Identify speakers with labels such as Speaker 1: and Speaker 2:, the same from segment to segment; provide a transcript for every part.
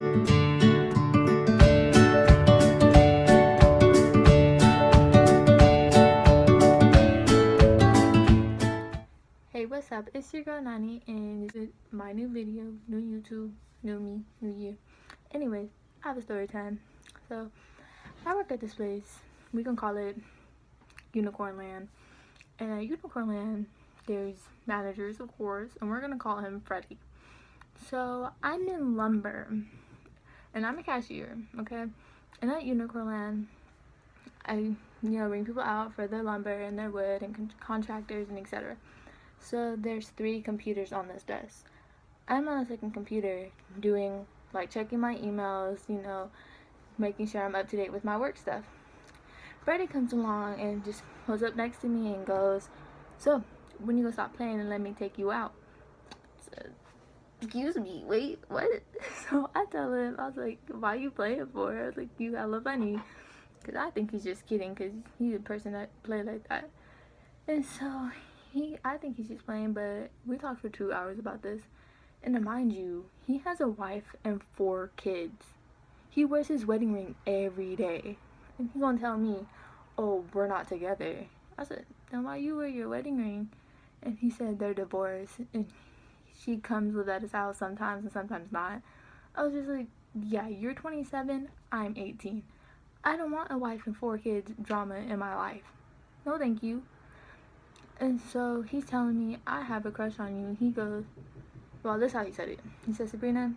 Speaker 1: Hey, what's up? It's your girl Nani, and this is my new video, new YouTube, new me, new year. Anyways, I have a story time. So, I work at this place. We can call it Unicorn Land. And at Unicorn Land, there's managers, of course, and we're gonna call him Freddie. So, I'm in lumber, and I'm a cashier, okay? And at Unicorn Land, I, bring people out for their lumber and their wood and contractors and etc. So there's 3 computers on this desk. I'm on the second computer doing, like, checking my emails, making sure I'm up to date with my work stuff. Freddie comes along and just pulls up next to me and goes, "So, when you gonna stop playing and let me take you out?" So, excuse me, wait, what? So I tell him, I was like, "Why you playing for?" I was like, "You hella funny." Because I think he's just kidding, because he's a person that play like that. And so I think he's just playing, but we talked for 2 hours about this. And to mind you, he has a wife and 4 kids. He wears his wedding ring every day. And he's gonna tell me, "Oh, we're not together." I said, "Then why you wear your wedding ring?" And he said they're divorced. And she comes live at his house sometimes and sometimes not. I was just like, yeah, you're 27, I'm 18. I don't want a wife and 4 kids drama in my life. No, thank you. And so he's telling me, "I have a crush on you." He goes, well, this is how he said it. He said, "Sabrina,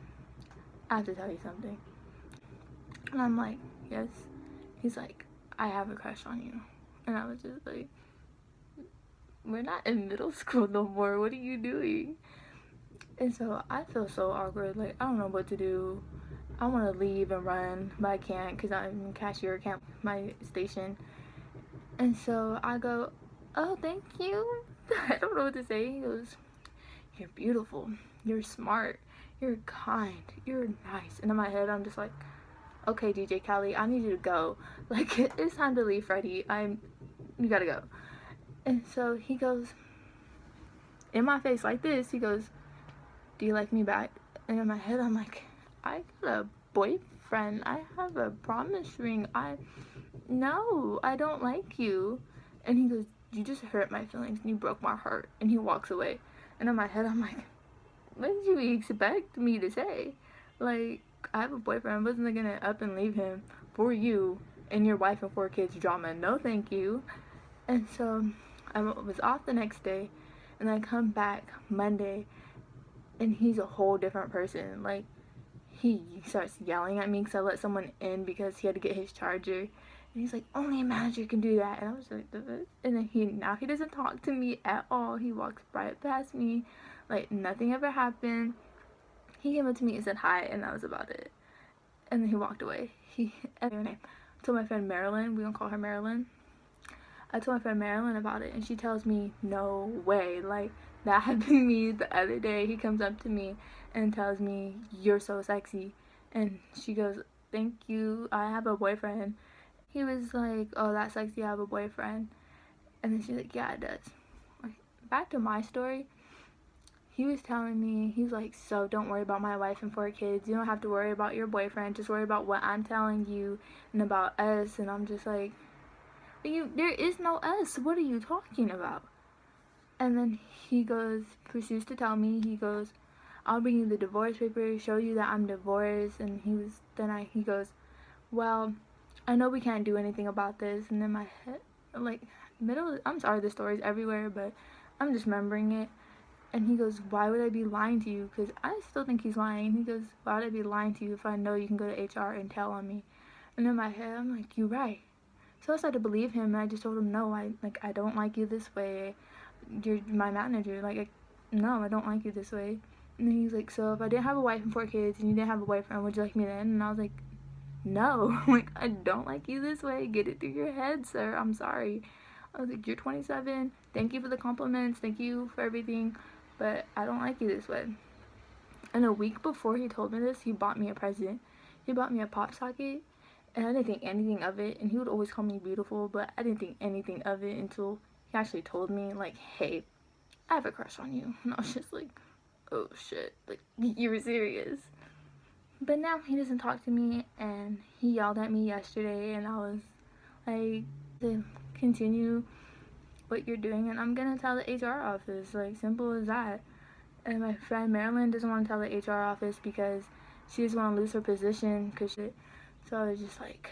Speaker 1: I have to tell you something." And I'm like, "Yes." He's like, "I have a crush on you." And I was just like, we're not in middle school no more. What are you doing? And so I feel so awkward. Like, I don't know what to do. I want to leave and run, but I can't because I'm cashier at my station. And so I go, "Oh, thank you." I don't know what to say. He goes, "You're beautiful. You're smart. You're kind. You're nice." And in my head, I'm just like, "Okay, DJ Khaled, I need you to go. Like, it's time to leave, Freddie. You gotta go." And so he goes, in my face like this, he goes, "Do you like me back?" And in my head, I'm like, I got a boyfriend. I have a promise ring. No, I don't like you. And he goes, "You just hurt my feelings and you broke my heart." And he walks away. And in my head, I'm like, what did you expect me to say? Like, I have a boyfriend. I wasn't gonna up and leave him for you and your wife and 4 kids drama. No, thank you. And so I was off the next day, and I come back Monday, and he's a whole different person. Like, he starts yelling at me because I let someone in because he had to get his charger. And he's like, "Only a manager can do that." And I was like, and then now he doesn't talk to me at all. He walks right past me like nothing ever happened. He came up to me and said hi, and that was about it. And then he walked away. I told my friend Marilyn, we gonna call her Marilyn. I told my friend Marilyn about it, and she tells me, "No way." Like, that happened to me the other day. He comes up to me and tells me, "You're so sexy." And she goes, "Thank you. I have a boyfriend." He was like, "Oh, that's sexy. I have a boyfriend." And then she's like, "Yeah, it does." Back to my story. He was telling me, he's like, "So don't worry about my wife and 4 kids. You don't have to worry about your boyfriend. Just worry about what I'm telling you and about us." And I'm just like, there is no us. What are you talking about? And then he proceeds to tell me, he goes, "I'll bring you the divorce papers, show you that I'm divorced." And he goes, "Well, I know we can't do anything about this." And then my head, like, I'm sorry, the story's everywhere, but I'm just remembering it. And he goes, "Why would I be lying to you?" Because I still think he's lying. He goes, "Why would I be lying to you if I know you can go to HR and tell on me?" And in my head, I'm like, "You're right." So I started to believe him, and I just told him, "No, I don't like you this way. You're my manager. Like, no, I don't like you this way." And then he's like, "So if I didn't have a wife and 4 kids and you didn't have a boyfriend, would you like me then?" And I was like, "No." Like, I don't like you this way. Get it through your head, sir. I'm sorry. I was like, "You're 27. Thank you for the compliments. Thank you for everything. But I don't like you this way." And a week before he told me this, he bought me a present. He bought me a pop socket. And I didn't think anything of it. And he would always call me beautiful, but I didn't think anything of it until he actually told me, like, "Hey, I have a crush on you." And I was just like, "Oh shit, like, you were serious?" But now he doesn't talk to me, and he yelled at me yesterday, and I was like, to continue what you're doing, and I'm gonna tell the HR office, like, simple as that. And my friend Marilyn doesn't want to tell the HR office because she doesn't want to lose her position. So I was just like,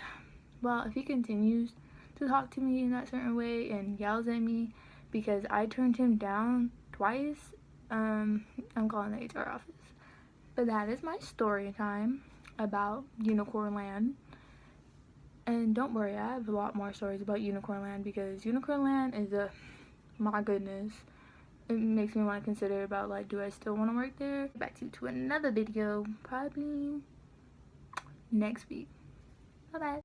Speaker 1: well, if he continues to talk to me in that certain way and yells at me because I turned him down twice, I'm calling the HR office. But that is my story time about Unicorn Land. And don't worry, I have a lot more stories about Unicorn Land because Unicorn Land is my goodness. It makes me want to consider about, like, do I still want to work there? Back to another video probably next week. Bye bye.